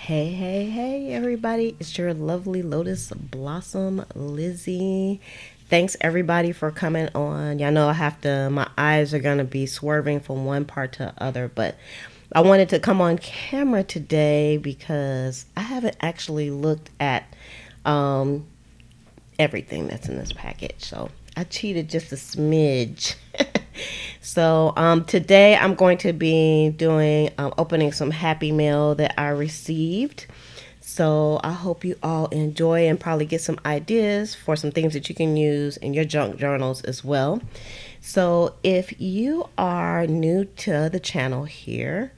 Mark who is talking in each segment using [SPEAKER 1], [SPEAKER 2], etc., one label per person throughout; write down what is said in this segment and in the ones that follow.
[SPEAKER 1] Hey, everybody. It's your lovely Lotus Blossom Lizzie. Thanks, everybody, for coming on. Y'all know my eyes are going to be swerving from one part to the other, but I wanted to come on camera today because I haven't actually looked at um, everything that's in this package. So I cheated just a smidge. So today I'm going to be doing opening some Happy Mail that I received. So I hope you all enjoy and probably get some ideas for some things that you can use in your junk journals as well. So if you are new to the channel here,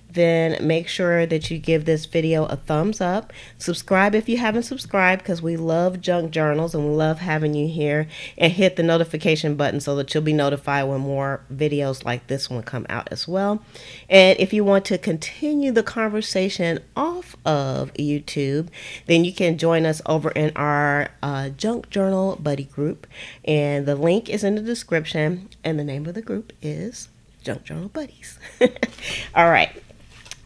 [SPEAKER 1] then make sure that you give this video a thumbs up. Subscribe if you haven't subscribed, because we love junk journals and we love having you here. And hit the notification button so that you'll be notified when more videos like this one come out as well. And if you want to continue the conversation off of YouTube, then you can join us over in our junk journal buddy group. And the link is in the description, and the name of the group is Junk Journal Buddies. All right.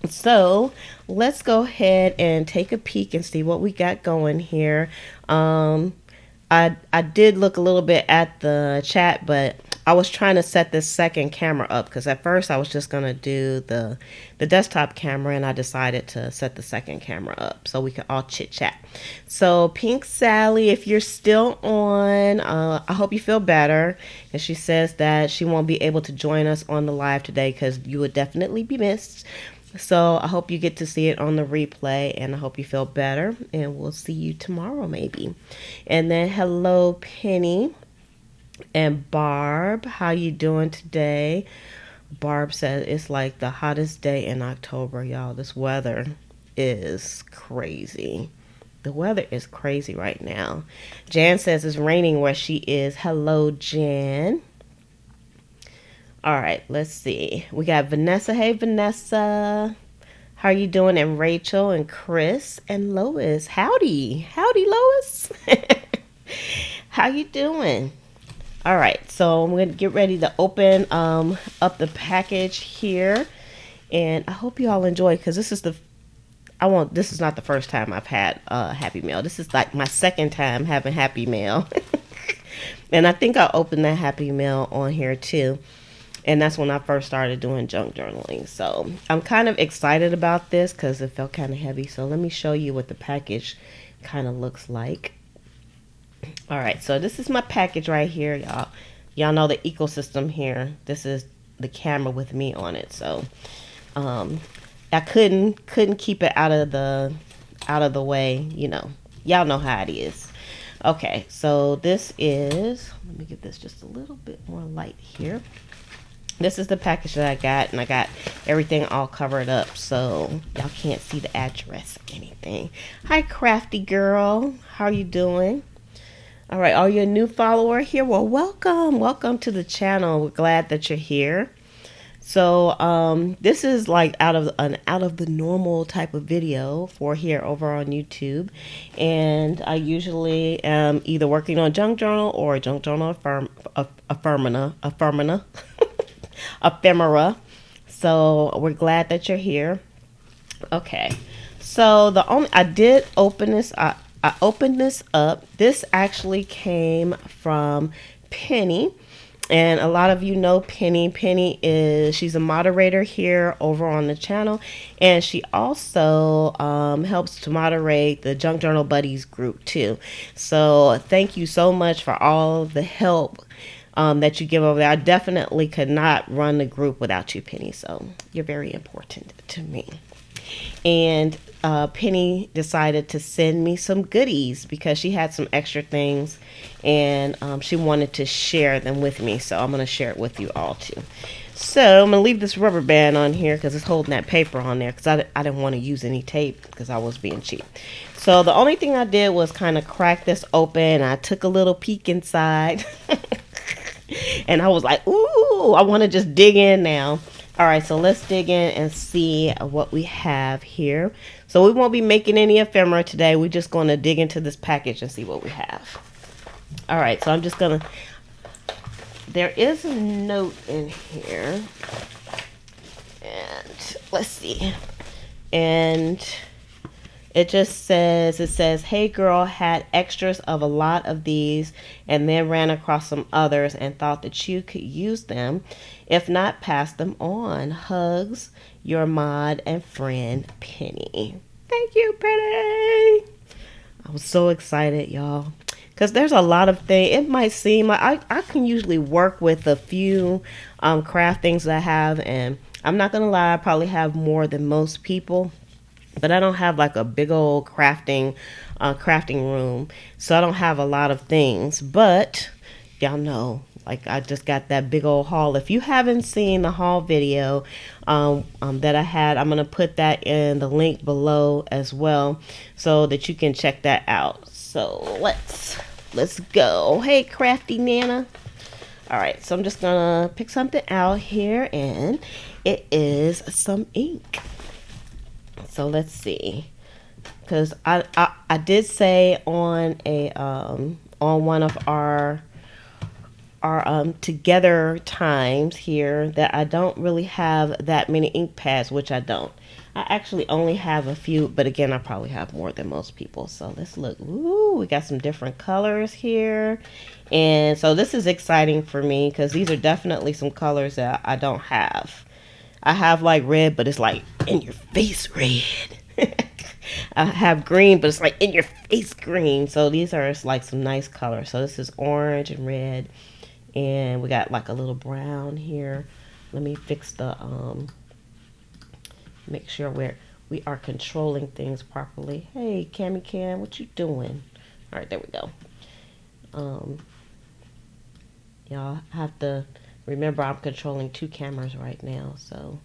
[SPEAKER 1] So let's go ahead and take a peek and see what we got going here. I did look a little bit at the chat, but I was trying to set this second camera up because at first I was just going to do the desktop camera, and I decided to set the second camera up so we could all chit chat. So Pink Sally, if you're still on, I hope you feel better. And she says that she won't be able to join us on the live today because you would definitely be missed. So I hope you get to see it on the replay, and I hope you feel better, and we'll see you tomorrow maybe. And then hello Penny and Barb, how you doing today? Barb said it's like the hottest day in October, y'all. This weather is crazy. The weather is crazy right now. Jan says it's raining where she is. Hello Jan. All right, let's see. We got Vanessa. Hey, Vanessa. How are you doing? And Rachel and Chris and Lois. Howdy. Howdy, Lois. How you doing? All right, so I'm going to get ready to open up the package here. And I hope you all enjoy, because this is this is not the first time I've had Happy Mail. This is like my second time having Happy Mail. And I think I'll open that Happy Mail on here too. And that's when I first started doing junk journaling. So I'm kind of excited about this because it felt kind of heavy. So let me show you what the package kind of looks like. All right, so this is my package right here, y'all. Y'all know the ecosystem here. This is the camera with me on it. So I couldn't keep it out of the way, you know. Y'all know how it is. Okay, so this is, let me get this just a little bit more light here. This is the package that I got, and I got everything all covered up, so y'all can't see the address or anything. Hi, Crafty Girl. How are you doing? All right, are you a new follower here? Well, welcome to the channel. We're glad that you're here. So this is like out of the normal type of video for here over on YouTube, and I usually am either working on junk journal or junk journal ephemera. So we're glad that you're here. Okay, so I did open this. I opened this up. This actually came from Penny. And a lot of you know Penny. She's a moderator here over on the channel. And she also helps to moderate the Junk Journal Buddies group too. So thank you so much for all the help that you give over there. I definitely could not run the group without you, Penny. So you're very important to me. And Penny decided to send me some goodies because she had some extra things, and she wanted to share them with me. So I'm going to share it with you all too. So I'm going to leave this rubber band on here because it's holding that paper on there, because I didn't want to use any tape because I was being cheap. So the only thing I did was kind of crack this open. I took a little peek inside and I was like, ooh, I want to just dig in now. All right, so let's dig in and see what we have here. So we won't be making any ephemera today. We're just going to dig into this package and see what we have. All right, so I'm just going to, there is a note in here. And let's see. And It says, hey girl, had extras of a lot of these and then ran across some others and thought that you could use them. If not, pass them on. Hugs, your mod and friend, Penny. Thank you, Penny. I was so excited, y'all. Because there's a lot of things. It might seem like I can usually work with a few craft things that I have. And I'm not going to lie, I probably have more than most people. But I don't have like a big old crafting room. So I don't have a lot of things. But y'all know, like I just got that big old haul. If you haven't seen the haul video that I had, I'm gonna put that in the link below as well, so that you can check that out. So let's go. Hey, crafty Nana. All right, so I'm just gonna pick something out here, and it is some ink. So let's see, because I did say on one of our together times here that I don't really have that many ink pads, which I don't. I actually only have a few, but again, I probably have more than most people. So let's look. Ooh, we got some different colors here. And so this is exciting for me because these are definitely some colors that I don't have. I have like red, but it's like in your face red. I have green, but it's like in your face green. So these are like some nice colors. So this is orange and red. And we got like a little brown here. Let me fix the make sure we are controlling things properly. Hey, Cammy Cam, what you doing? All right, there we go. Y'all have to remember I'm controlling 2 cameras right now, so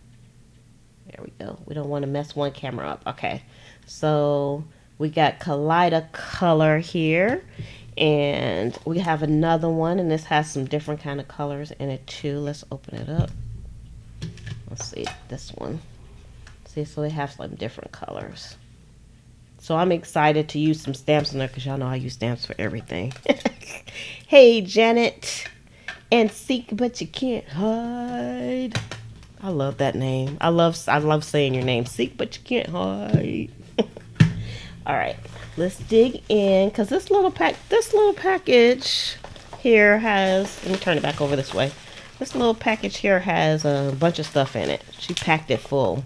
[SPEAKER 1] there we go. We don't want to mess one camera up. Okay, so we got Kaleido Color here, and we have another one, and this has some different kind of colors in it too. Let's open it up. Let's see this one. See, so they have some different colors. So I'm excited to use some stamps in there because y'all know I use stamps for everything. Hey, Janet. And seek but you can't hide. I love that name. I love saying your name. Seek but you can't hide. All right, let's dig in because this little package here has. Let me turn it back over this way. This little package here has a bunch of stuff in it. She packed it full.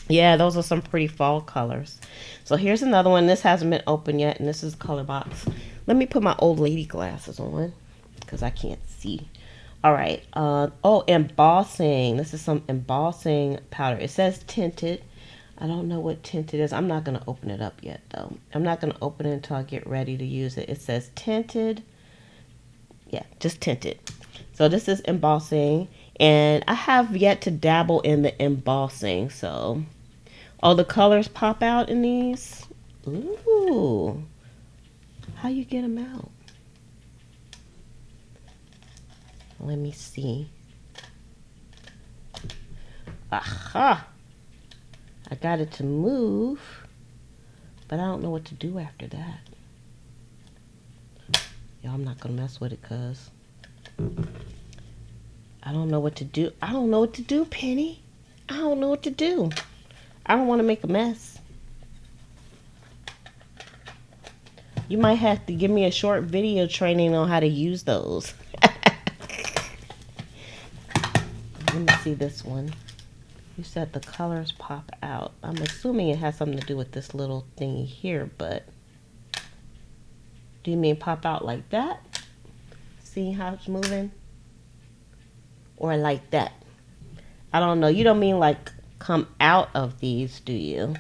[SPEAKER 1] Yeah, those are some pretty fall colors. So here's another one. This hasn't been opened yet, and this is color box. Let me put my old lady glasses on because I can't see. All right. Oh, embossing. This is some embossing powder. It says tinted. I don't know what tinted is. I'm not going to open it up yet, though. I'm not going to open it until I get ready to use it. It says tinted. Yeah, just tinted. So this is embossing. And I have yet to dabble in the embossing. So, oh, the colors pop out in these. Ooh. How you get them out? Let me see. Aha! I got it to move, but I don't know what to do after that. Y'all, I'm not gonna mess with it because I don't know what to do. I don't know what to do, Penny. I don't know what to do. I don't want to make a mess. You might have to give me a short video training on how to use those. Let me see this one. You said the colors pop out. I'm assuming it has something to do with this little thingy here, but do you mean pop out like that? See how it's moving? Or like that? I don't know. You don't mean like come out of these, do you?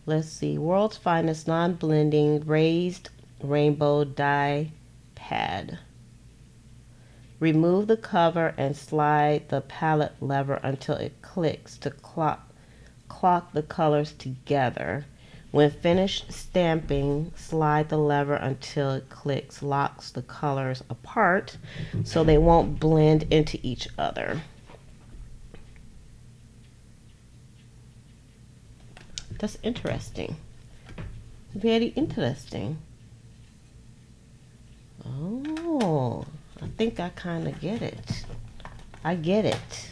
[SPEAKER 1] Let's see. World's Finest Non-Blending Raised Rainbow Dye Pad. Remove the cover and slide the palette lever until it clicks to clock the colors together. When finished stamping, slide the lever until it clicks, locks the colors apart so they won't blend into each other. That's interesting. Very interesting. Oh, I think I kind of get it. I get it.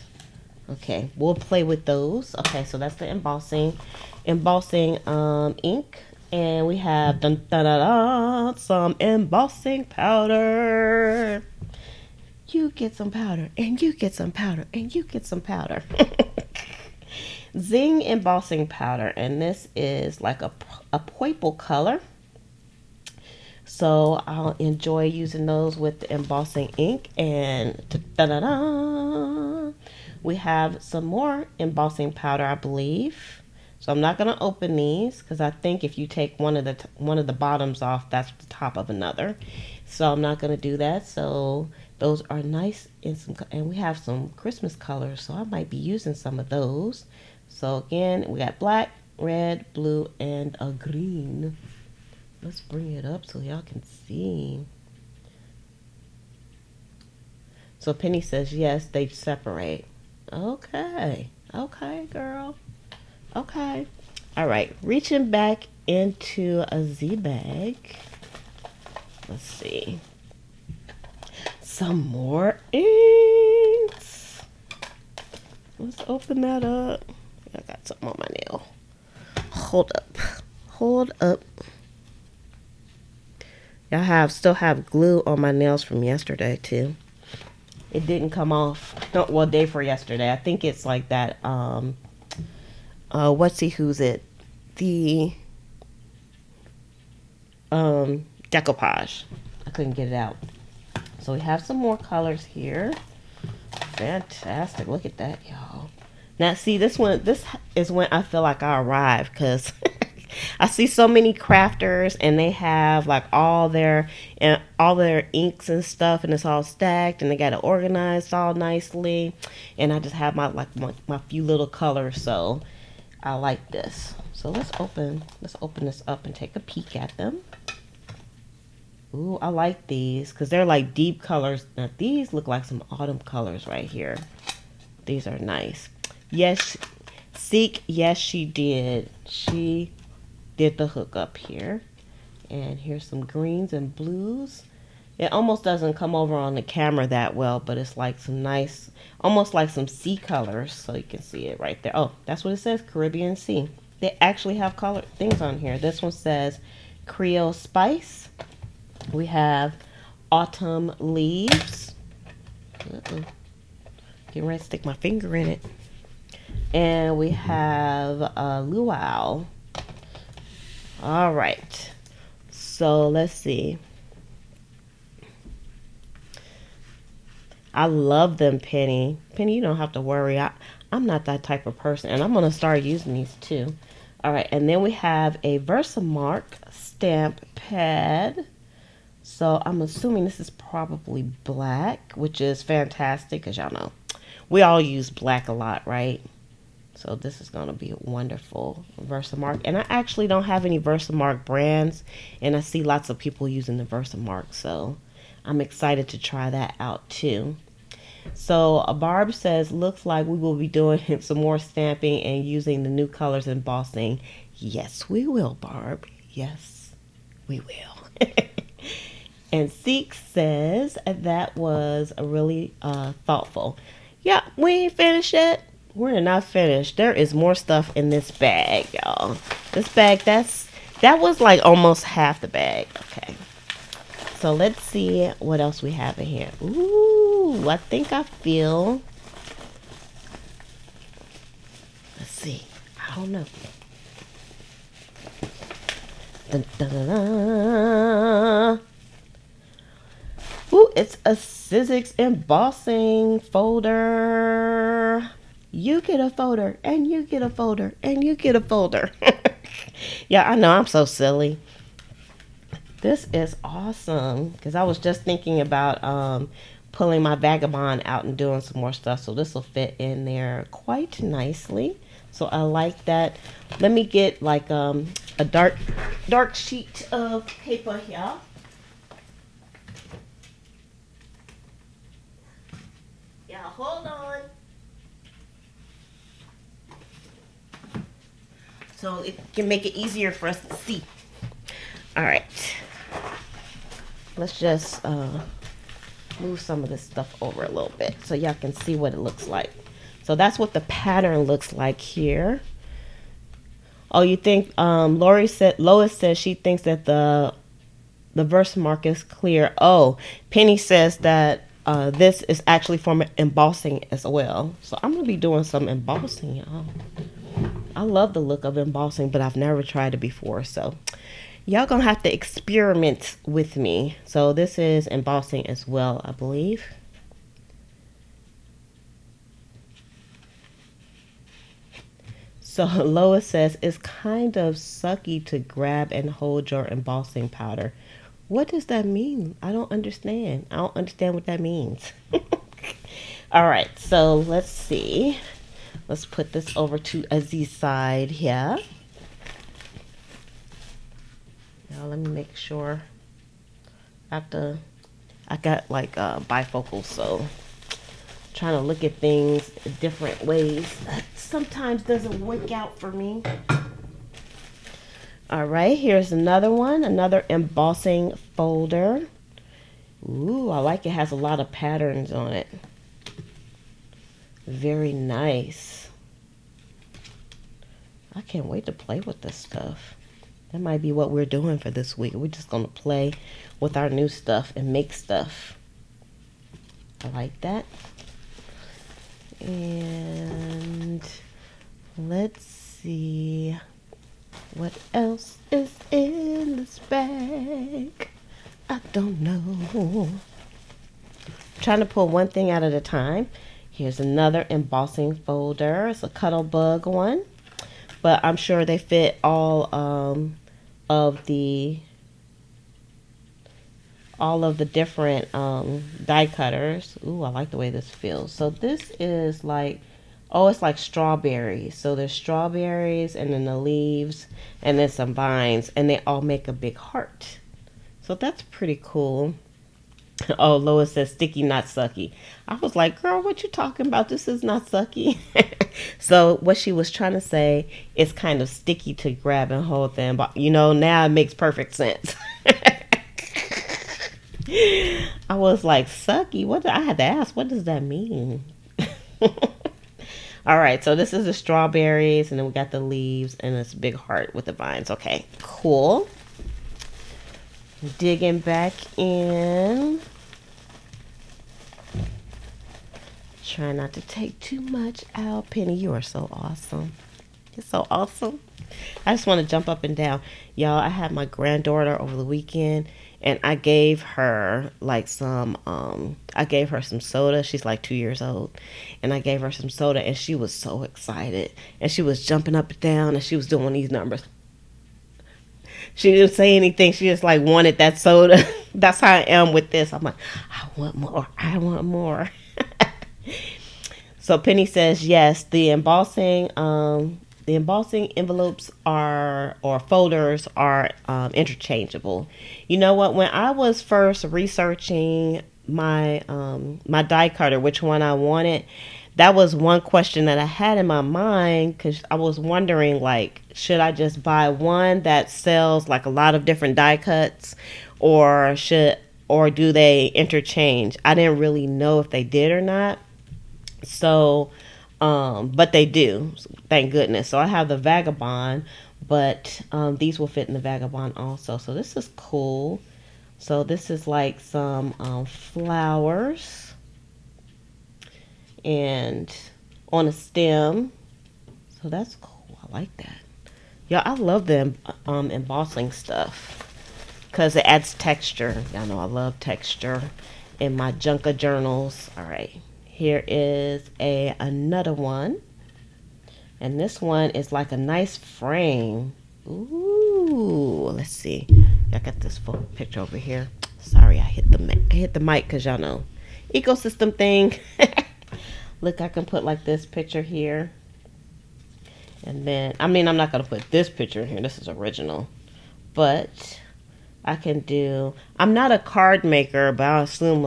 [SPEAKER 1] Okay, we'll play with those. Okay, so that's the embossing ink. And we have dun, dun, dun, dun, some embossing powder. You get some powder, and you get some powder, and you get some powder. Zing embossing powder, and this is like a purple color. So I'll enjoy using those with the embossing ink. And da-da-da, we have some more embossing powder, I believe. So I'm not going to open these because I think if you take one of the bottoms off, that's the top of another. So I'm not going to do that. So those are nice, and we have some Christmas colors, so I might be using some of those. So again, we got black, red, blue, and a green. Let's bring it up so y'all can see. So Penny says, yes, they separate. Okay. Okay, girl. Okay. All right. Reaching back into a Z bag. Let's see. Some more inks. Let's open that up. I got something on my nail. Hold up. Hold up. Y'all still have glue on my nails from yesterday too. It didn't come off. No, well, day for yesterday. I think it's like that. Who's it? The decoupage. I couldn't get it out. So we have some more colors here. Fantastic. Look at that, y'all. Now, see, this is when I feel like I arrived, because I see so many crafters and they have like all their inks and stuff, and it's all stacked and they got it organized all nicely. And I just have my few little colors, so I like this. So let's open this up and take a peek at them. Ooh, I like these because they're like deep colors. Now these look like some autumn colors right here. These are nice. Yes, Seek, yes she did. She did the hookup here. And here's some greens and blues. It almost doesn't come over on the camera that well, but it's like some nice, almost like some sea colors, so you can see it right there. Oh, that's what it says, Caribbean Sea. They actually have color things on here. This one says Creole Spice. We have Autumn Leaves. Getting ready to stick my finger in it. And we have Luau. All right. So let's see. I love them, Penny. Penny, you don't have to worry. I'm not that type of person. And I'm going to start using these too. All right. And then we have a Versamark stamp pad. So I'm assuming this is probably black, which is fantastic because y'all know we all use black a lot, right? So this is going to be a wonderful Versamark. And I actually don't have any Versamark brands, and I see lots of people using the Versamark, so I'm excited to try that out too. So Barb says, looks like we will be doing some more stamping and using the new colors embossing. Yes, we will, Barb. Yes, we will. And Seek says that was really thoughtful. Yeah, we ain't finished yet. We're not finished. There is more stuff in this bag, y'all. This bag, that was like almost half the bag. Okay. So let's see what else we have in here. Ooh, I think I feel. Let's see. I don't know. Dun, dun, dun, dun. Ooh, it's a Sizzix embossing folder. You get a folder, and you get a folder, and you get a folder. Yeah, I know, I'm so silly. This is awesome, because I was just thinking about pulling my Vagabond out and doing some more stuff, so this will fit in there quite nicely. So I like that. Let me get like a dark sheet of paper here. Yeah, hold on. So it can make it easier for us to see. All right. Let's just move some of this stuff over a little bit so y'all can see what it looks like. So So that's what the pattern looks like here. Oh, you think Lois says she thinks that the verse mark is clear. Oh, Penny says that this is actually from embossing as well. So I'm gonna be doing some embossing, y'all. I love the look of embossing, but I've never tried it before. So y'all gonna have to experiment with me. So this is embossing as well, I believe. So Lois says it's kind of sucky to grab and hold your embossing powder. What does that mean? I don't understand. I don't understand what that means. All right, so let's see. Let's put this over to Aziz's side here. Now let me make sure. I got like bifocals, so trying to look at things different ways sometimes doesn't work out for me. All right, here's another one, another embossing folder. Ooh, I like it. Has a lot of patterns on it. Very nice. I can't wait to play with this stuff. That might be what we're doing for this week. We're just going to play with our new stuff and make stuff. I like that. And let's see what else is in this bag. I don't know. I'm trying to pull one thing out at a time. Here's another embossing folder. It's a Cuttlebug one, but I'm sure they fit all of the different die cutters. Ooh, I like the way this feels. So this is like, oh, it's like strawberries. So there's strawberries and then the leaves and then some vines, and they all make a big heart. So that's pretty cool. Oh, Lois says sticky, not sucky. I was like, girl, what you talking about? This is not sucky. So what she was trying to say is kind of sticky to grab and hold them. But, you know, now it makes perfect sense. I was like, sucky? What? I had to ask, what does that mean? All right, so this is the strawberries, and then we got the leaves and this big heart with the vines. Okay, cool. Digging back in. Try not to take too much out. Penny, you are so awesome. You're so awesome. I just want to jump up and down. Y'all, I had my granddaughter over the weekend, and I gave her like some soda. She's like 2 years old. And I gave her some soda, and she was so excited. And she was jumping up and down, and she was doing these numbers. She didn't say anything. She just like wanted that soda. That's how I am with this. I'm like, I want more. I want more. So Penny says, yes, the embossing envelopes or folders are interchangeable. You know what? When I was first researching my my die cutter, which one I wanted, that was one question that I had in my mind, because I was wondering, like, should I just buy one that sells like a lot of different die cuts, or do they interchange? I didn't really know if they did or not. So, but they do, thank goodness. So I have the Vagabond, but these will fit in the Vagabond also. So this is cool. So this is like some flowers and on a stem. So that's cool. I like that. Yeah, I love the embossing stuff because it adds texture. Y'all know I love texture in my Junka journals. All right. Here is another one. And this one is like a nice frame. Ooh, let's see. I got this full picture over here. Sorry, I hit the mic because y'all know ecosystem thing. Look, I can put like this picture here. And then, I mean, I'm not going to put this picture in here. This is original. But I can do, I'm not a card maker, but I assume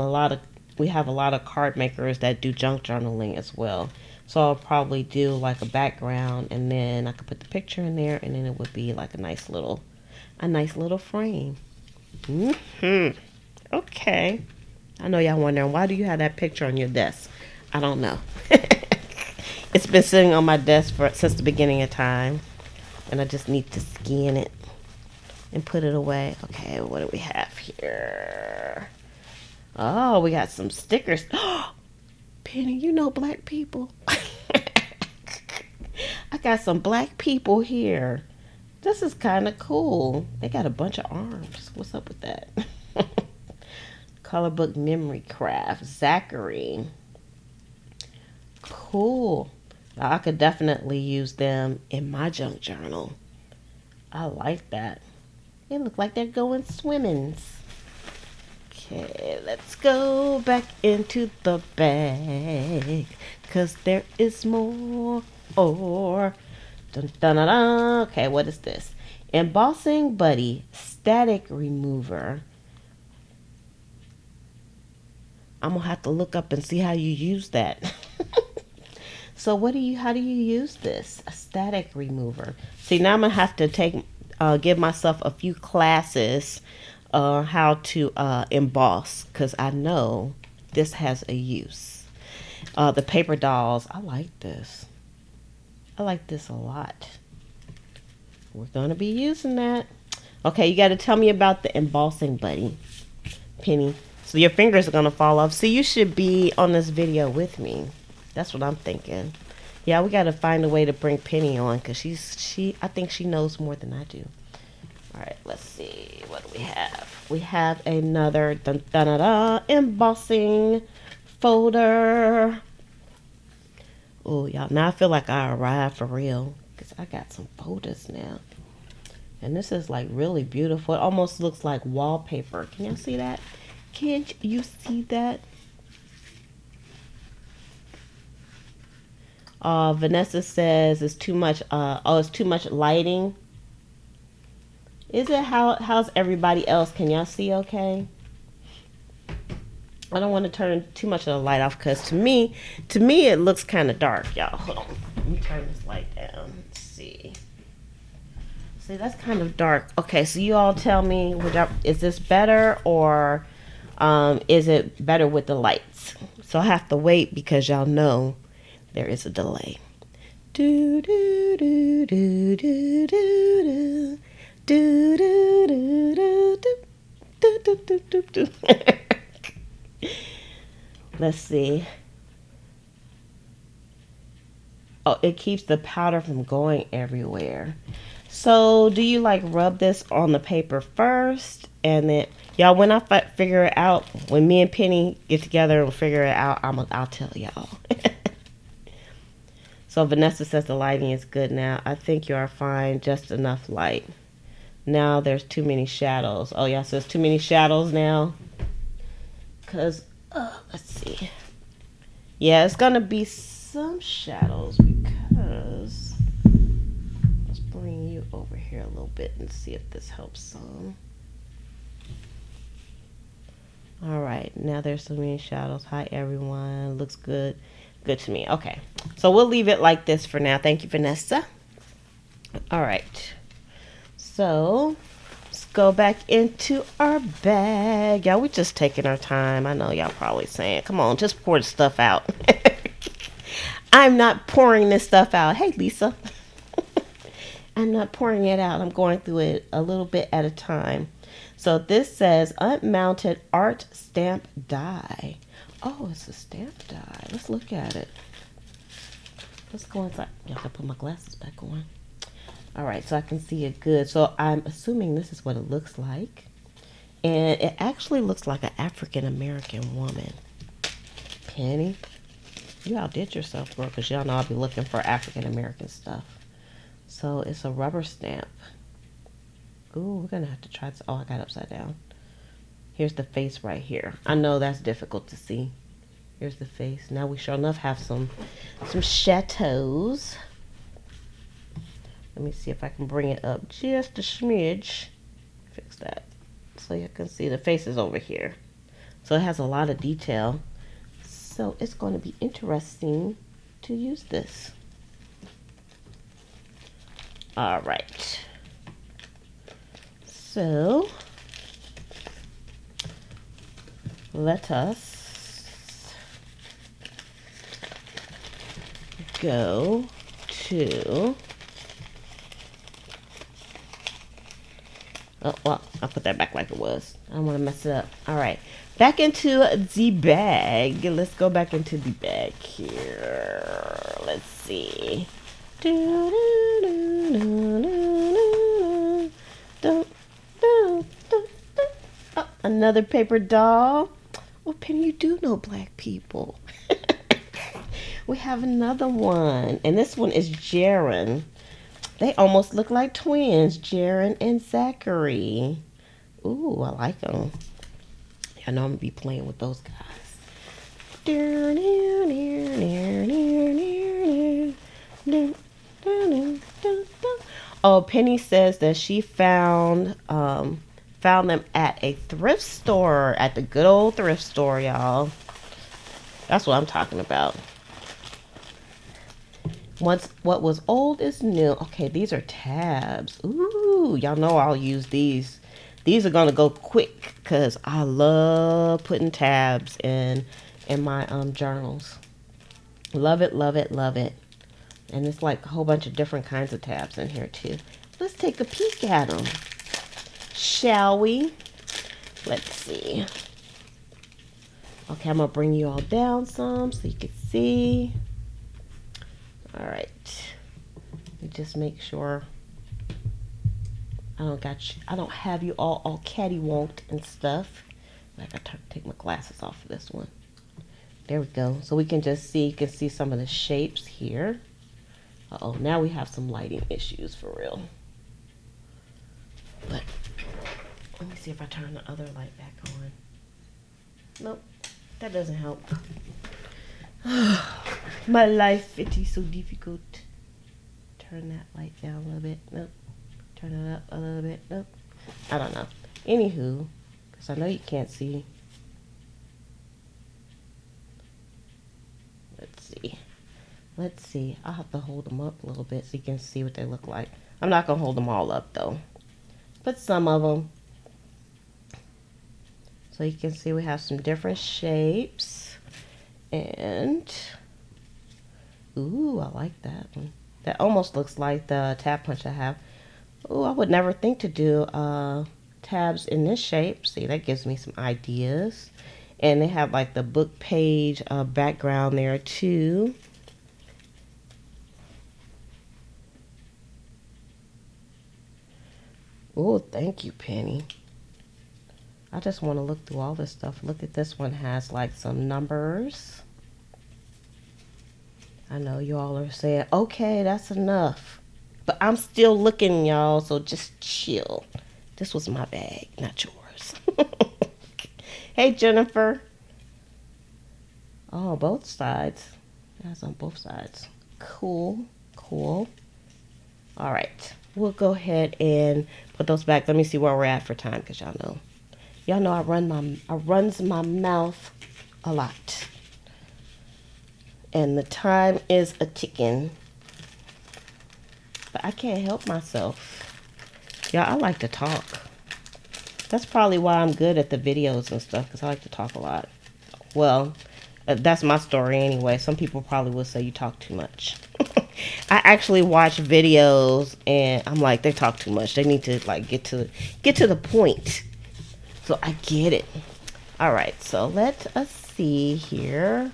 [SPEAKER 1] we have a lot of card makers that do junk journaling as well. So I'll probably do like a background, and then I could put the picture in there, and then it would be like a nice little frame. Okay. I know y'all wondering, why do you have that picture on your desk? I don't know. It's been sitting on my desk since the beginning of time, and I just need to scan it and put it away. Okay, what do we have here? Oh, we got some stickers. Penny, you know black people. I got some black people here. This is kind of cool. They got a bunch of arms. What's up with that? Color book memory craft. Zachary. Cool. I could definitely use them in my junk journal. I like that. They look like they're going swimming. Okay, let's go back into the bag, 'cause there is more. Or dun, dun, dun, dun. Okay, what is this? Embossing Buddy static remover. I'm gonna have to look up and see how you use that. So how do you use this? A static remover. See, now I'm gonna have to give myself a few classes how to emboss, because I know this has a use. The paper dolls, I like this. I like this a lot. We're gonna be using that. Okay, you got to tell me about the embossing buddy, Penny. So your fingers are gonna fall off. So you should be on this video with me. That's what I'm thinking. Yeah, we got to find a way to bring Penny on, because I think she knows more than I do. All right, let's see. What do we have? We have another dun, dun, dun, dun, embossing folder. Oh, y'all, now I feel like I arrived for real, because I got some folders now. And this is like really beautiful. It almost looks like wallpaper. Can y'all see that? Can't you see that? Vanessa says it's too much. It's too much lighting. Is it? How's everybody else? Can y'all see okay? I don't want to turn too much of the light off, because to me it looks kind of dark, y'all. Hold on. Let me turn this light down. Let's see. See, that's kind of dark. Okay, so you all tell me, is this better, or is it better with the lights? So I have to wait, because y'all know there is a delay. Do do do do do do do do do do do do do do. Let's see. Oh, it keeps the powder from going everywhere. So do you like rub this on the paper first, and then y'all, when I figure it out, when me and Penny get together and figure it out, I'll tell y'all. So Vanessa says the lighting is good now. I think you are fine, just enough light. Now there's too many shadows. Oh yeah, so there's too many shadows now. Cause let's see. Yeah, it's gonna be some shadows, because let's bring you over here a little bit and see if this helps some. All right, now there's so many shadows. Hi everyone, looks good. Good to me. Okay, so we'll leave it like this for now. Thank you, Vanessa. All right, so let's go back into our bag. Y'all, we just taking our time. I know y'all probably saying, come on, just pour the stuff out. I'm not pouring this stuff out. Hey, Lisa. I'm not pouring it out. I'm going through it a little bit at a time. So this says unmounted art stamp die. Oh, it's a stamp die. Let's look at it. Let's go inside. Y'all gotta put my glasses back on. All right, so I can see it good. So I'm assuming this is what it looks like. And it actually looks like an African-American woman. Penny, you outdid yourself, girl, because y'all know I'll be looking for African-American stuff. So it's a rubber stamp. Ooh, we're gonna have to try this. Oh, I got it upside down. Here's the face right here. I know that's difficult to see. Here's the face. Now we sure enough have some chateaus. Let me see if I can bring it up just a smidge. Fix that. So you can see the face is over here. So it has a lot of detail. So it's going to be interesting to use this. All right. So let us go to... Oh, well, I'll put that back like it was. I don't want to mess it up. All right. Back into the bag. Let's go back into the bag here. Let's see. Oh, another paper doll. Oh, Penny, you do know black people. We have another one. And this one is Jaren. They almost look like twins, Jaren and Zachary. Ooh, I like them. I know I'm going to be playing with those guys. Oh, Penny says that she found them at a thrift store, at the good old thrift store, y'all. That's what I'm talking about. What was old is new. Okay, these are tabs. Ooh, y'all know I'll use these. These are gonna go quick because I love putting tabs in my journals. Love it, love it, love it. And it's like a whole bunch of different kinds of tabs in here too. Let's take a peek at them, shall we? Let's see. Okay, I'm gonna bring you all down some so you can see. All right. Let me just make sure I don't have you all cattywamped and stuff. I gotta take my glasses off for this one. There we go. So we can just see, you can see some of the shapes here. Uh-oh, now we have some lighting issues for real. But let me see if I turn the other light back on. Nope, that doesn't help. My life, it is so difficult. Turn that light down a little bit. Nope. Turn it up a little bit. Nope. I don't know. Anywho, because I know you can't see. Let's see. I'll have to hold them up a little bit so you can see what they look like. I'm not going to hold them all up though. But some of them. So you can see we have some different shapes. And, ooh, I like that one. That almost looks like the tab punch I have. Ooh, I would never think to do tabs in this shape. See, that gives me some ideas. And they have like the book page background there too. Oh, thank you, Penny. I just want to look through all this stuff. Look at this one, has like some numbers. I know you all are saying, okay, that's enough. But I'm still looking, y'all, so just chill. This was my bag, not yours. Hey, Jennifer. Oh, both sides. That's on both sides. Cool, cool. All right. We'll go ahead and put those back. Let me see where we're at for time, because y'all know I runs my mouth a lot. And the time is a ticking. But I can't help myself. Yeah, I like to talk. That's probably why I'm good at the videos and stuff, because I like to talk a lot. Well, that's my story anyway. Some people probably will say you talk too much. I actually watch videos and I'm like, they talk too much. They need to like get to the point. So I get it. All right, so let us see here.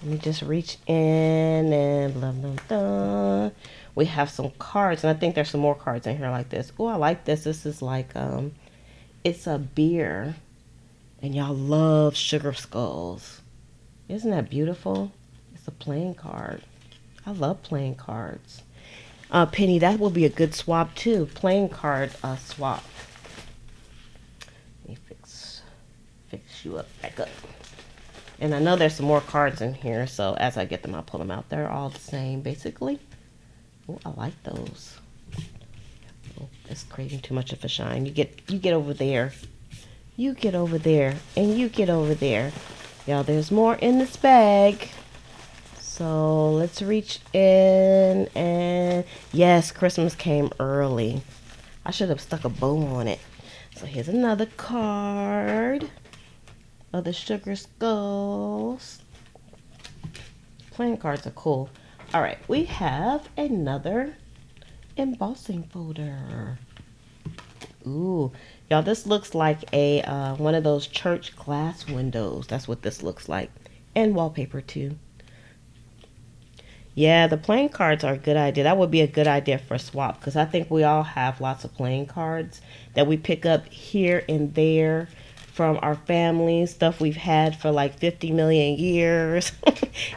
[SPEAKER 1] Let me just reach in and blah, blah, blah. We have some cards, and I think there's some more cards in here like this. Oh, I like this. This is like, it's a beer, and y'all love sugar skulls. Isn't that beautiful? It's a playing card. I love playing cards. Penny, that will be a good swap too. Playing card swap. Let me fix you up, back up. And I know there's some more cards in here, so as I get them, I'll pull them out. They're all the same, basically. Oh, I like those. Oh, it's creating too much of a shine. You get over there. You get over there, and you get over there. Y'all, there's more in this bag. So let's reach in, and yes, Christmas came early. I should have stuck a bow on it. So here's another card of the sugar skulls. Playing cards are cool. All right, we have another embossing folder. Ooh, y'all, this looks like a one of those church glass windows. That's what this looks like. And wallpaper too. Yeah, the playing cards are a good idea. That would be a good idea for a swap because I think we all have lots of playing cards that we pick up here and there from our families, stuff we've had for like 50 million years.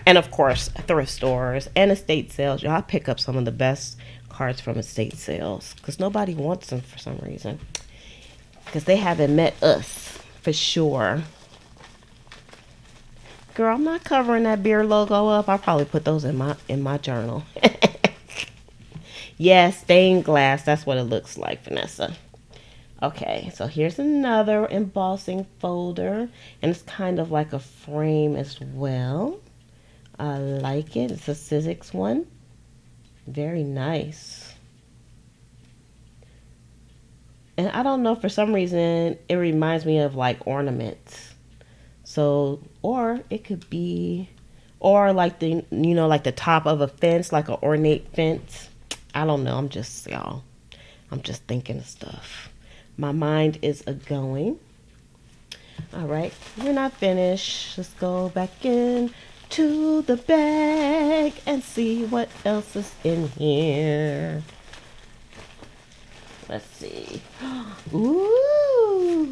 [SPEAKER 1] And of course, thrift stores and estate sales. Y'all pick up some of the best cards from estate sales because nobody wants them for some reason because they haven't met us for sure. Girl, I'm not covering that beer logo up. I'll probably put those in my journal. Yeah, stained glass. That's what it looks like, Vanessa. Okay, so here's another embossing folder, and it's kind of like a frame as well. I like it. It's a Sizzix one. Very nice. And I don't know, for some reason, it reminds me of like ornaments. So, or it could be, or like like the top of a fence, like an ornate fence. I don't know. I'm just thinking of stuff. My mind is a going. All right, we're not finished. Let's go back in to the bag and see what else is in here. Let's see. Ooh,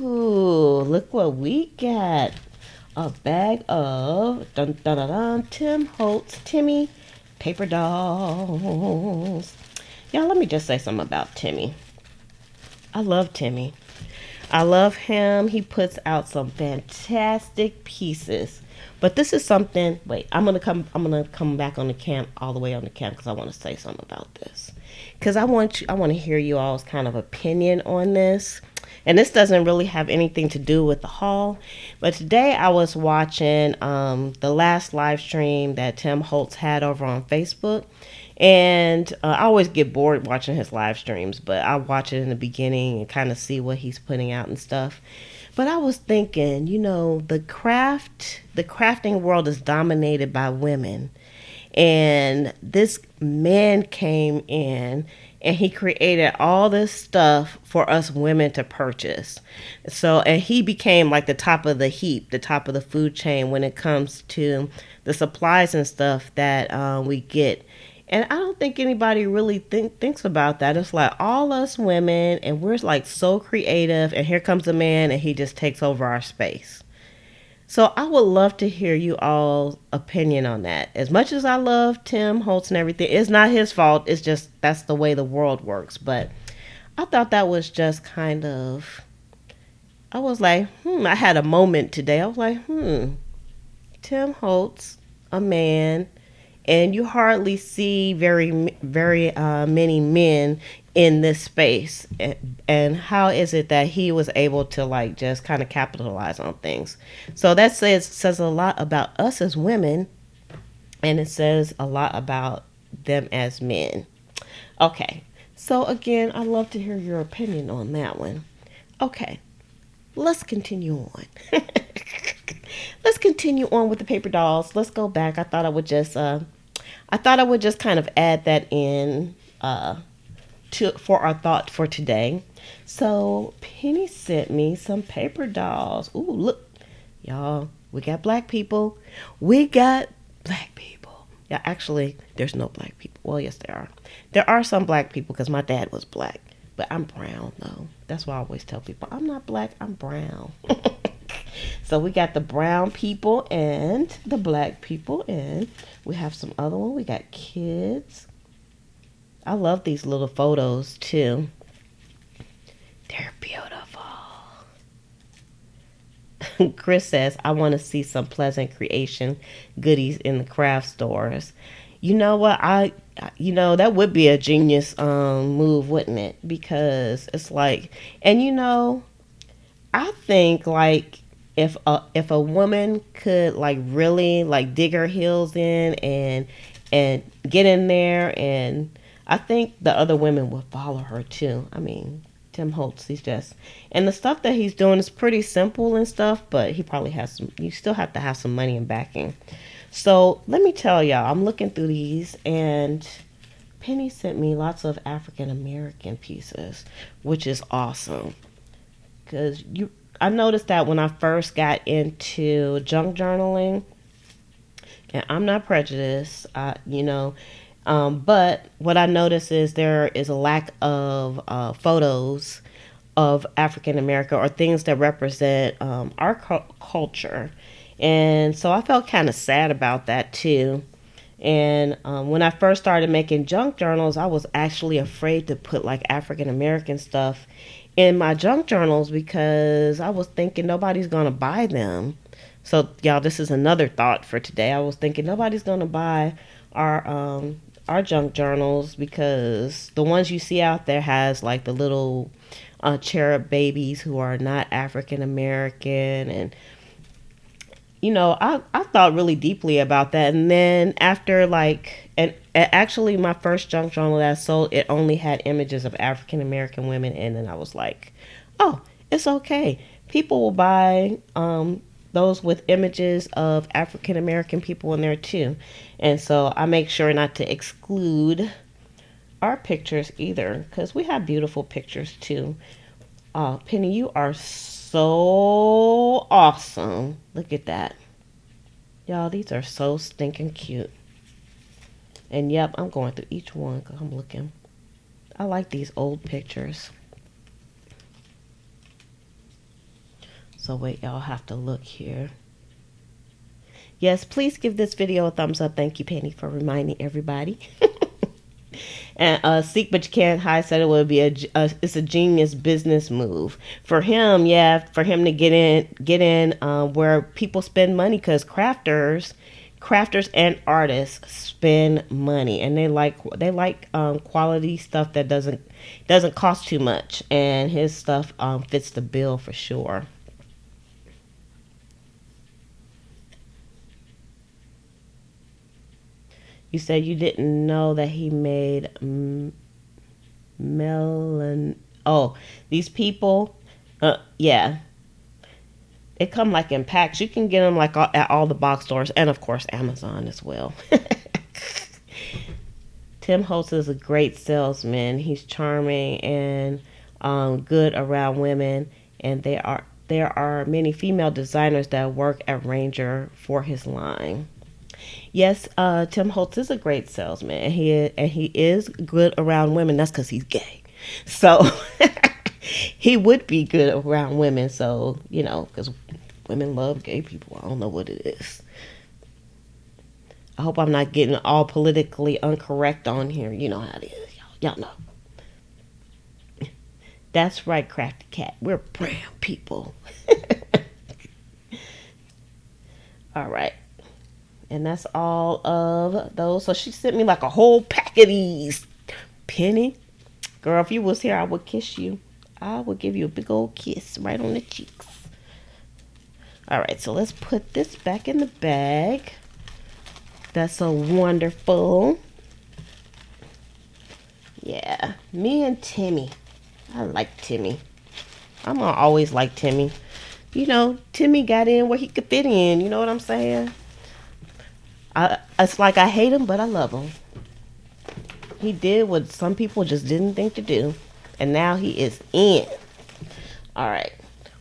[SPEAKER 1] look what we got. A bag of dun, dun, dun, dun, Timmy paper dolls. Y'all, let me just say something about Timmy. I love Timmy. I love him. He puts out some fantastic pieces. But this is something. Wait, I'm gonna come back on the camp, all the way on the camp, because I want to say something about this. Because I want to hear you all's kind of opinion on this. And this doesn't really have anything to do with the haul. But today I was watching the last live stream that Tim Holtz had over on Facebook. And I always get bored watching his live streams, but I watch it in the beginning and kind of see what he's putting out and stuff. But I was thinking, the crafting world is dominated by women. And this man came in and he created all this stuff for us women to purchase. So, and he became like the top of the heap, the top of the food chain when it comes to the supplies and stuff that we get. And I don't think anybody really thinks about that. It's like all us women, and we're like so creative, and here comes a man, and he just takes over our space. So I would love to hear you all's opinion on that. As much as I love Tim Holtz and everything, it's not his fault. It's just that's the way the world works. But I thought that was just kind of, I was like, I had a moment today. I was like, Tim Holtz, a man, and you hardly see very many men in this space. And how is it that he was able to like just kind of capitalize on things? So that says a lot about us as women, and it says a lot about them as men. Okay, so again, I'd love to hear your opinion on that one. Okay, let's continue on. Let's continue on with the paper dolls. Let's go back. I thought I would just kind of add that in for our thought for today. So Penny sent me some paper dolls. Ooh, look, y'all, we got black people. We got black people. Yeah, actually, there's no black people. Well, yes, there are. There are some black people because my dad was black, but I'm brown though. That's why I always tell people I'm not black, I'm brown. So we got the brown people and the black people, and we have some other one. We got kids. I love these little photos too. They're beautiful. Chris says, I want to see some pleasant creation goodies in the craft stores. You know what? That would be a genius move, wouldn't it? Because it's like, and I think like if a woman could like really like dig her heels in and get in there, and I think the other women would follow her too. I mean, Tim Holtz, and the stuff that he's doing is pretty simple and stuff, but he probably has you still have to have some money and backing. So let me tell y'all, I'm looking through these, and Penny sent me lots of African American pieces, which is awesome. Cause I noticed that when I first got into junk journaling, and I'm not prejudiced, but what I noticed is there is a lack of photos of African America or things that represent our culture. And so I felt kind of sad about that too. And when I first started making junk journals, I was actually afraid to put like African American stuff in my junk journals because I was thinking nobody's going to buy them. So, y'all, this is another thought for today. I was thinking nobody's going to buy our junk journals because the ones you see out there has like the little cherub babies who are not African American. And I thought really deeply about that. And then after and actually my first junk journal that I sold, it only had images of African American women in, and I was like, oh, it's okay. People will buy those with images of African American people in there too. And so I make sure not to exclude our pictures either, because we have beautiful pictures too. Penny, you are so awesome. Look at that. Y'all, these are so stinking cute. And yep, I'm going through each one because I'm looking. I like these old pictures. So wait, y'all have to look here. Yes, please give this video a thumbs up. Thank you, Penny, for reminding everybody. And Seek But You Can't Hide said it would be it's a genius business move for him. Yeah, for him to get in where people spend money, because crafters and artists spend money, and they like quality stuff that doesn't cost too much, and his stuff fits the bill for sure. You said you didn't know that he made melon. Oh, these people. Yeah, they come like in packs. You can get them like at all the box stores, and of course Amazon as well. Tim Holtz is a great salesman. He's charming and good around women, and there are many female designers that work at Ranger for his line. Yes, Tim Holtz is a great salesman, and he is good around women. That's because he's gay, so he would be good around women. So because women love gay people. I don't know what it is. I hope I'm not getting all politically incorrect on here. You know how it is, y'all know. That's right, Crafty Cat. We're brown people. All right. And that's all of those. So she sent me like a whole pack of these. Penny, girl, if you was here, I would kiss you. I would give you a big old kiss right on the cheeks. All right, so let's put this back in the bag. That's so wonderful. Yeah, me and Timmy. I like Timmy. I'm gonna always like Timmy. Timmy got in where he could fit in. You know what I'm saying? It's like I hate him, but I love him. He did what some people just didn't think to do, and now he is in. All right,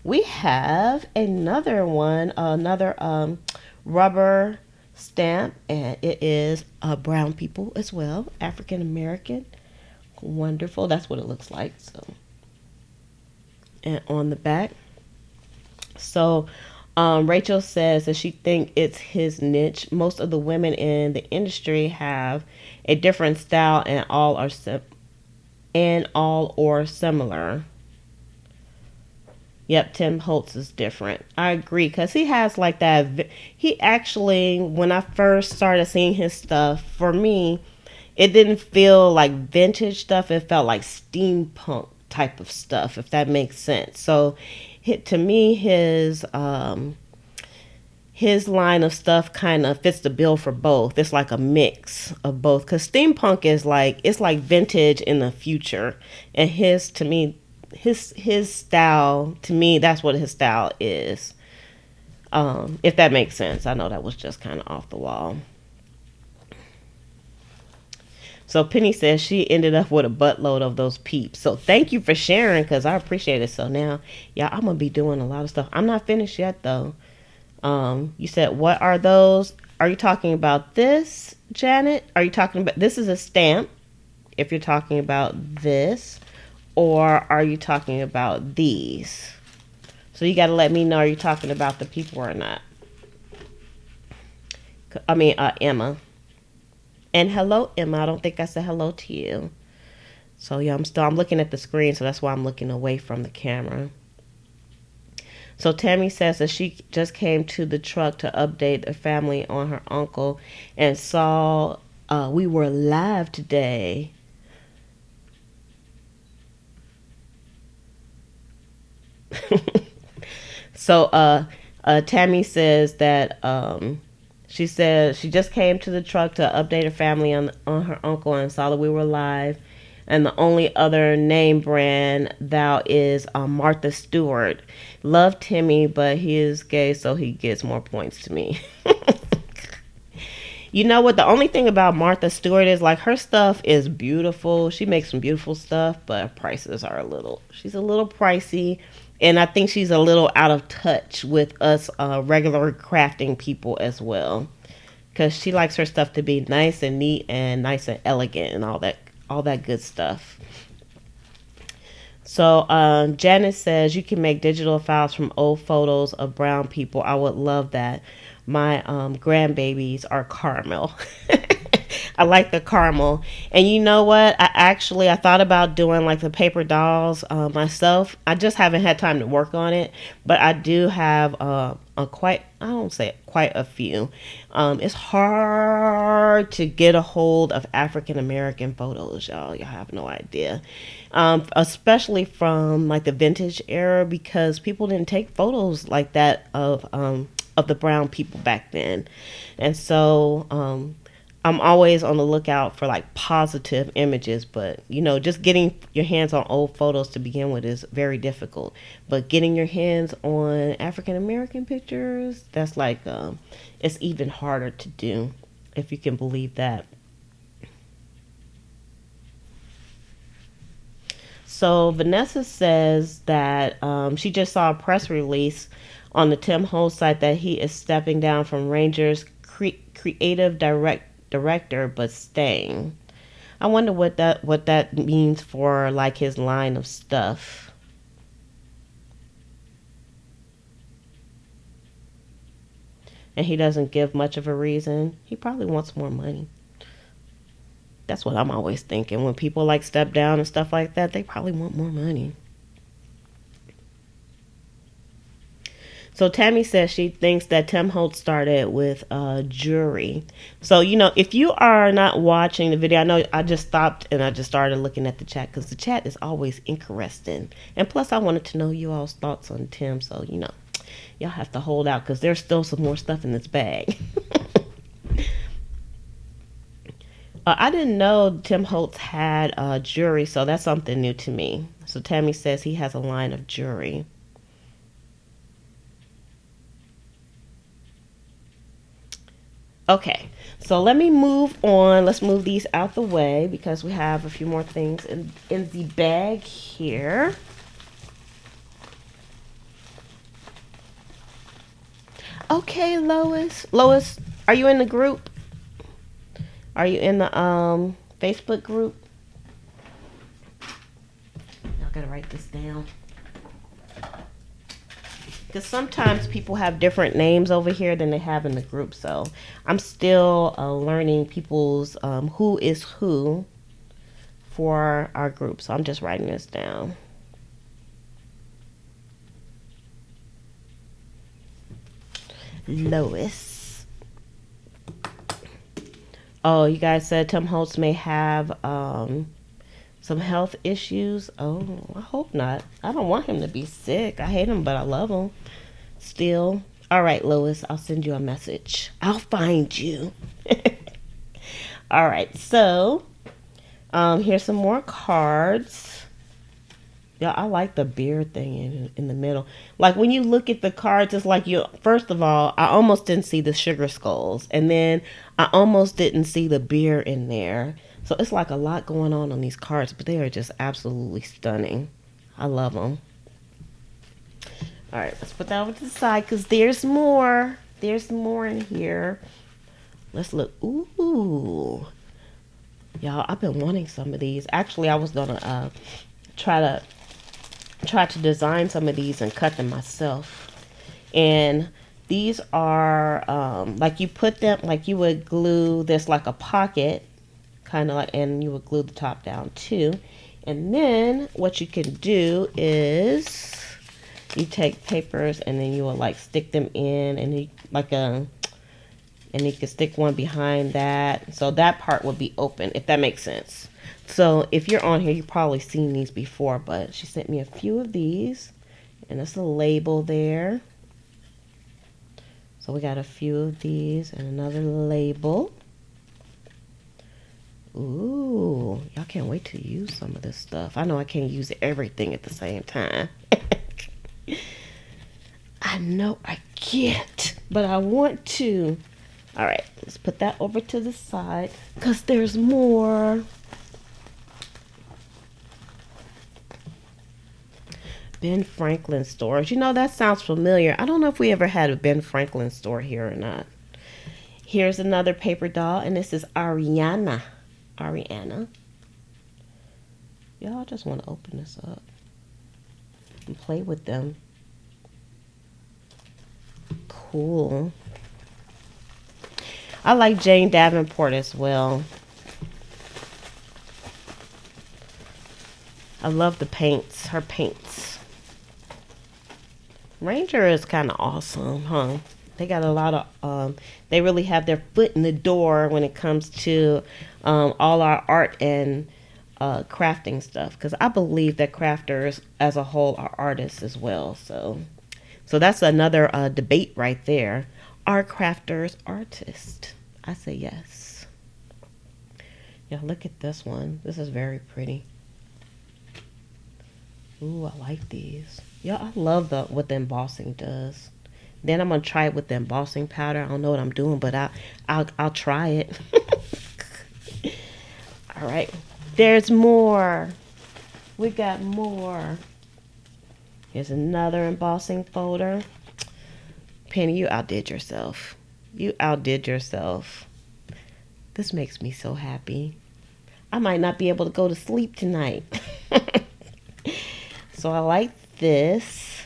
[SPEAKER 1] we have another one, another rubber stamp, and it is brown people as well, African American. Wonderful. That's what it looks like. So, and on the back, so. Rachel says that she thinks it's his niche. Most of the women in the industry have a different style, and all or similar. Yep, Tim Holtz is different. I agree, because he has like that. He actually, when I first started seeing his stuff, for me, it didn't feel like vintage stuff. It felt like steampunk type of stuff, if that makes sense. So to me, his line of stuff kind of fits the bill for both. It's like a mix of both, because steampunk is it's like vintage in the future, and his style, to me, that's what his style is. If that makes sense. I know that was just kind of off the wall. So Penny says she ended up with a buttload of those peeps. So thank you for sharing, because I appreciate it. So now, yeah, I'm going to be doing a lot of stuff. I'm not finished yet, though. You said, what are those? Are you talking about this, Janet? Are you talking about, this is a stamp, if you're talking about this, or are you talking about these? So you got to let me know, are you talking about the people or not? I mean, Emma. And hello, Emma. I don't think I said hello to you. So yeah, I'm looking at the screen, so that's why I'm looking away from the camera. So Tammy says that she just came to the truck to update the family on her uncle and saw we were live today. So Tammy says that she said she just came to the truck to update her family on her uncle and saw that we were live. And the only other name brand thou is Martha Stewart. Love Timmy, but he is gay, so he gets more points to me. You know what? The only thing about Martha Stewart is, like, her stuff is beautiful. She makes some beautiful stuff, but prices are she's a little pricey. And I think she's a little out of touch with us regular crafting people as well. Because she likes her stuff to be nice and neat and nice and elegant and all that good stuff. So Janice says you can make digital files from old photos of brown people. I would love that. My grandbabies are caramel. I like the caramel. And you know what? I thought about doing like the paper dolls myself. I just haven't had time to work on it. But I do have I don't say quite a few. It's hard to get a hold of African American photos, y'all. Y'all have no idea. Especially from like the vintage era, because people didn't take photos like that of the brown people back then. And so I'm always on the lookout for like positive images, but you know, just getting your hands on old photos to begin with is very difficult. But getting your hands on African American pictures, that's like it's even harder to do, if you can believe that. So Vanessa says that she just saw a press release on the Tim Holtz site that he is stepping down from Rangers creative director, but staying. I wonder what that means for like his line of stuff. And he doesn't give much of a reason. He probably wants more money. That's what I'm always thinking. When people like step down and stuff like that, they probably want more money. So Tammy says she thinks that Tim Holtz started with jewelry. So, you know, if you are not watching the video, I know I just stopped and I just started looking at the chat, because the chat is always interesting. And plus, I wanted to know you all's thoughts on Tim. So, you know, y'all have to hold out, because there's still some more stuff in this bag. I didn't know Tim Holtz had jewelry, so that's something new to me. So Tammy says he has a line of jewelry. Okay, so let me move on. Let's move these out the way, because we have a few more things in the bag here. Okay, Lois. Lois, are you in the group? Are you in the Facebook group? I gotta write this down. Because sometimes people have different names over here than they have in the group. So I'm still learning people's who is who for our group. So I'm just writing this down. Lois. Oh, you guys said Tim Holtz may have some health issues. Oh, I hope not. I don't want him to be sick. I hate him, but I love him still. All right, Lois, I'll send you a message. I'll find you. All right, so here's some more cards. Yeah, I like the beard thing in the middle. Like when you look at the cards, it's like you. First of all, I almost didn't see the sugar skulls, and then I almost didn't see the beard in there. So it's like a lot going on these cards, but they are just absolutely stunning. I love them. All right, let's put that over to the side because there's more. There's more in here. Let's look. Ooh, y'all, I've been wanting some of these. Actually, I was gonna try to design some of these and cut them myself. And these are like you put them like you would glue this like a pocket, kind of like, and you would glue the top down too. And then what you can do is you take papers and then you will like stick them in, and you like a and you can stick one behind that, so that part would be open, if that makes sense. So if you're on here, you've probably seen these before, but she sent me a few of these, and it's a label there. So we got a few of these and another label. Ooh, y'all can't wait to use some of this stuff. I know I can't use everything at the same time. I know I can't, but I want to. All right, let's put that over to the side because there's more. Ben Franklin stores. You know, that sounds familiar. I don't know if we ever had a Ben Franklin store here or not. Here's another paper doll, and this is Ariana. Ariana. Y'all, just want to open this up and play with them. Cool. I like Jane Davenport as well. I love the paints, her paints. Ranger is kind of awesome, huh? They got a lot of, they really have their foot in the door when it comes to all our art and crafting stuff. Because I believe that crafters as a whole are artists as well. So that's another debate right there. Are crafters artists? I say yes. Yeah, look at this one. This is very pretty. Ooh, I like these. Yeah, I love what the embossing does. Then I'm gonna try it with the embossing powder. I don't know what I'm doing, but I'll try it. All right, there's more. We got more. Here's another embossing folder. Penny, you outdid yourself. You outdid yourself. This makes me so happy. I might not be able to go to sleep tonight. So I like this.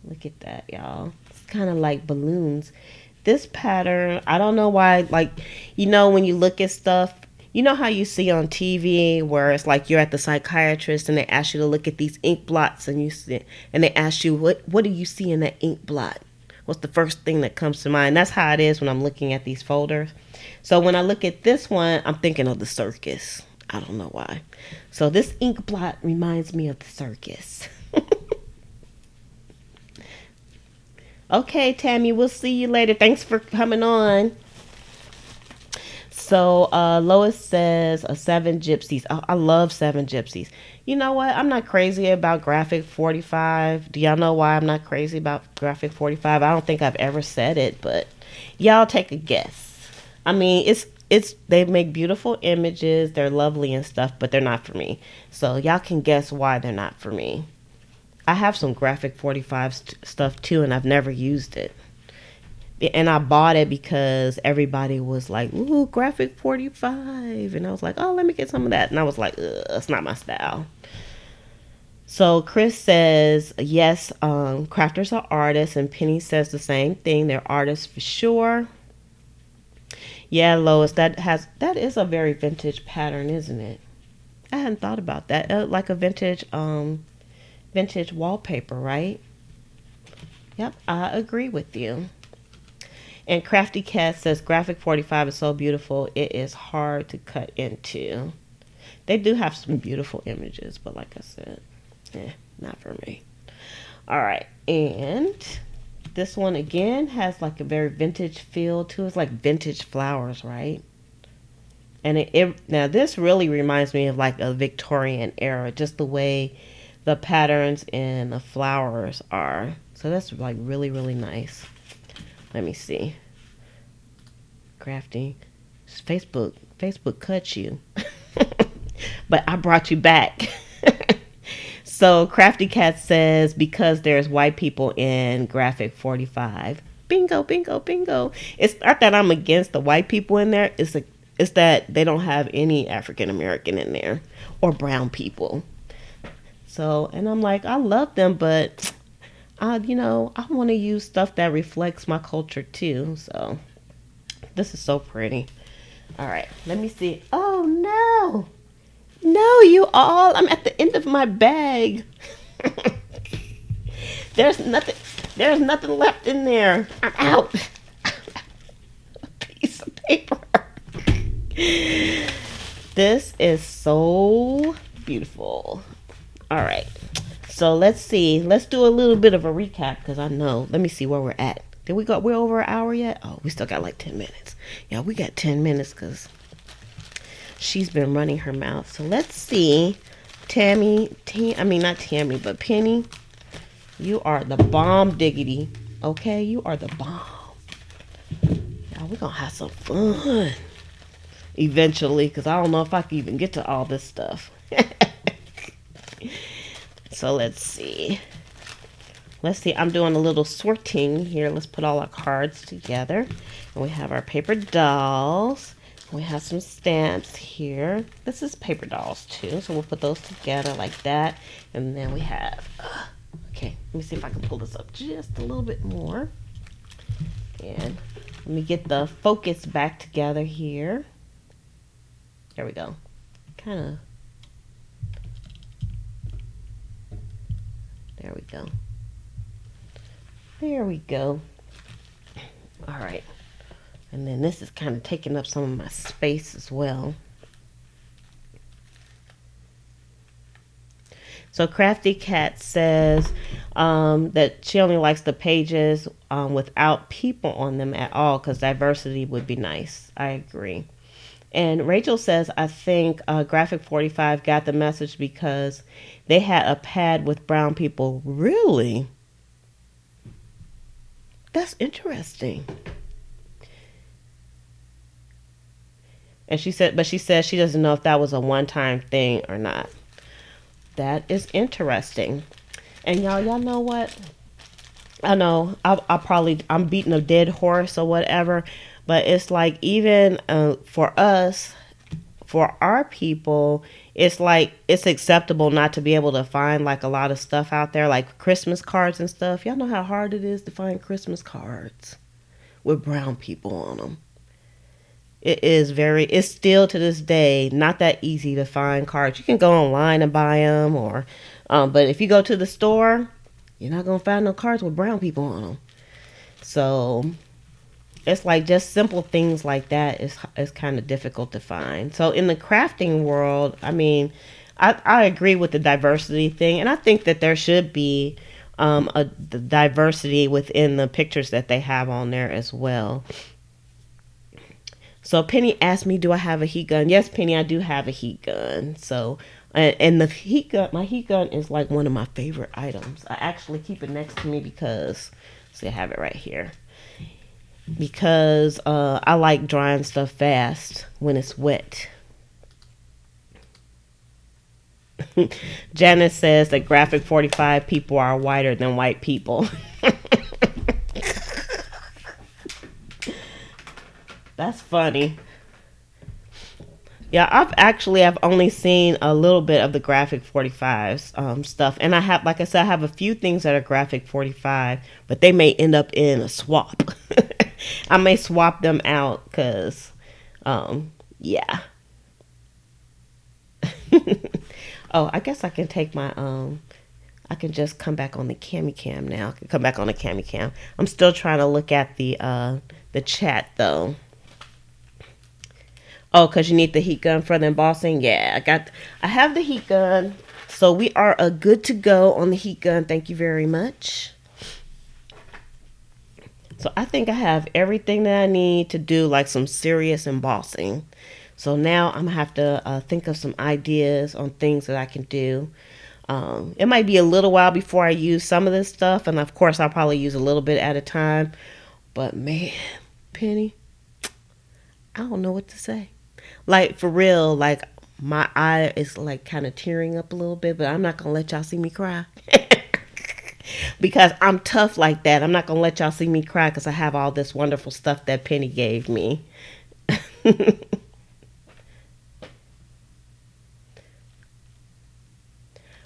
[SPEAKER 1] Look at that, y'all. It's kind of like balloons. This pattern, I don't know why, like, you know, when you look at stuff, you know how you see on TV where it's like you're at the psychiatrist and they ask you to look at these ink blots and they ask you, what do you see in that ink blot? What's the first thing that comes to mind? That's how it is when I'm looking at these folders. So when I look at this one, I'm thinking of the circus. I don't know why. So this ink blot reminds me of the circus. Okay, Tammy, we'll see you later. Thanks for coming on. So Lois says 7 Gypsies. Oh, I love 7 Gypsies. You know what? I'm not crazy about Graphic 45. Do y'all know why I'm not crazy about Graphic 45? I don't think I've ever said it, but y'all take a guess. I mean, it's they make beautiful images. They're lovely and stuff, but they're not for me. So y'all can guess why they're not for me. I have some Graphic 45 stuff too, and I've never used it. And I bought it because everybody was like, ooh, Graphic 45. And I was like, oh, let me get some of that. And I was like, ugh, it's not my style. So Chris says, yes, crafters are artists. And Penny says the same thing. They're artists for sure. Yeah, Lois, that is a very vintage pattern, isn't it? I hadn't thought about that. Like a vintage wallpaper, right? Yep, I agree with you. And Crafty Cat says Graphic 45 is so beautiful, it is hard to cut into. They do have some beautiful images, but like I said, not for me. All right, and this one again has like a very vintage feel to it. It's like vintage flowers, right? And now this really reminds me of like a Victorian era, just the way the patterns and the flowers are. So that's like really, really nice. Let me see. Crafting. Facebook cut you. But I brought you back. So Crafty Cat says, because there's white people in graphic 45. Bingo, bingo, bingo. It's not that I'm against the white people in there. It's that they don't have any African American in there or brown people. So, and I'm like, I love them, but I want to use stuff that reflects my culture too. So this is so pretty. All right, let me see. Oh no. No, you all. I'm at the end of my bag. There's nothing left in there. I'm out. A piece of paper. This is so beautiful. All right. So let's see. Let's do a little bit of a recap because I know. Let me see where we're at. We're over an hour yet? Oh, we still got like 10 minutes. Yeah, we got 10 minutes because she's been running her mouth. So let's see. Not Tammy, but Penny. You are the bomb diggity. Okay, you are the bomb. Yeah, we're gonna have some fun eventually, because I don't know if I can even get to all this stuff. So let's see. I'm doing a little sorting here. Let's put all our cards together. And we have our paper dolls. We have some stamps here. This is paper dolls too, so we'll put those together like that. And then we have, okay, let me see if I can pull this up just a little bit more. And let me get the focus back together here. There we go. There we go. There we go. All right. And then this is kind of taking up some of my space as well. So Crafty Cat says that she only likes the pages without people on them at all because diversity would be nice. I agree. And Rachel says, I think Graphic 45 got the message because they had a pad with brown people. Really? That's interesting. And she says she doesn't know if that was a one-time thing or not. That is interesting. And y'all know what? I know I'm beating a dead horse or whatever, but it's like even for us, for our people, it's like it's acceptable not to be able to find like a lot of stuff out there, like Christmas cards and stuff. Y'all know how hard it is to find Christmas cards with brown people on them. It's still to this day not that easy to find cards. You can go online and buy them, but if you go to the store, you're not gonna find no cards with brown people on them. So it's like just simple things like that is kind of difficult to find. So in the crafting world, I mean, I agree with the diversity thing, and I think that there should be the diversity within the pictures that they have on there as well. So Penny asked me, do I have a heat gun? Yes, Penny, I do have a heat gun. So, and the heat gun, my heat gun is like one of my favorite items. I actually keep it next to me because, see, I have it right here. Because I like drying stuff fast when it's wet. Janice says that Graphic 45 people are whiter than white people. That's funny. Yeah, I've only seen a little bit of the Graphic 45's stuff, and I have, like I said, I have a few things that are Graphic 45, but they may end up in a swap. I may swap them out because, yeah. Oh, I guess I can take my I can just come back on the Cami Cam now. I can come back on the Cami Cam. I'm still trying to look at the chat though. Oh, because you need the heat gun for the embossing? Yeah, I have the heat gun. So we are good to go on the heat gun. Thank you very much. So I think I have everything that I need to do like some serious embossing. So now I'm going to have to think of some ideas on things that I can do. It might be a little while before I use some of this stuff, and of course I'll probably use a little bit at a time. But man, Penny, I don't know what to say. Like for real, like my eye is like kind of tearing up a little bit, but I'm not gonna let y'all see me cry. Because I'm tough like that. I'm not gonna let y'all see me cry because I have all this wonderful stuff that Penny gave me.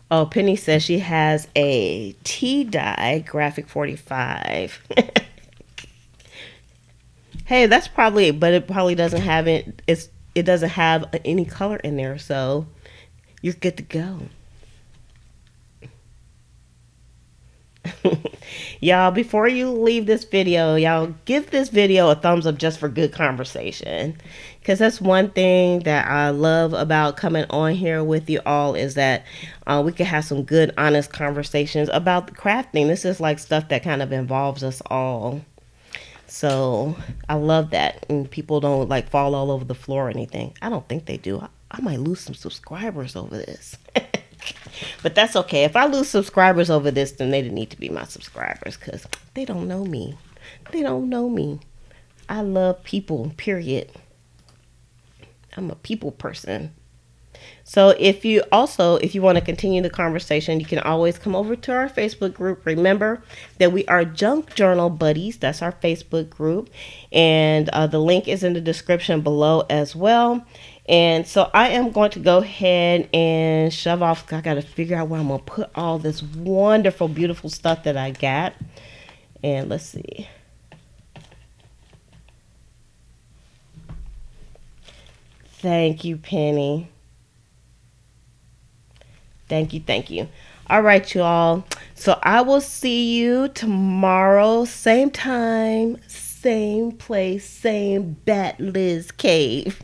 [SPEAKER 1] Oh, Penny says she has a T dye graphic 45. Hey, that's probably, but it probably doesn't have it. It doesn't have any color in there, so you're good to go. Y'all, before you leave this video, y'all give this video a thumbs up just for good conversation. Because that's one thing that I love about coming on here with you all is that we can have some good, honest conversations about the crafting. This is like stuff that kind of involves us all. So I love that. And people don't like fall all over the floor or anything. I don't think they do. I might lose some subscribers over this. But that's okay. If I lose subscribers over this, then they didn't need to be my subscribers because they don't know me. They don't know me. I love people, period. I'm a people person. So if you want to continue the conversation, you can always come over to our Facebook group. Remember that we are Junk Journal Buddies. That's our Facebook group. And the link is in the description below as well. And so I am going to go ahead and shove off. I got to figure out where I'm going to put all this wonderful, beautiful stuff that I got. And let's see. Thank you, Penny. Thank you, thank you. All right, you all. So I will see you tomorrow, same time, same place, same Bat Liz cave.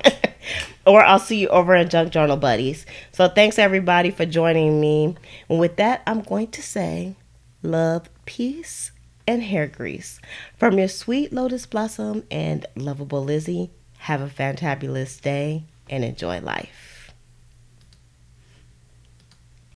[SPEAKER 1] Or I'll see you over in Junk Journal Buddies. So thanks everybody for joining me. And with that, I'm going to say love, peace, and hair grease. From your sweet Lotus Blossom and lovable Lizzie, have a fantabulous day and enjoy life.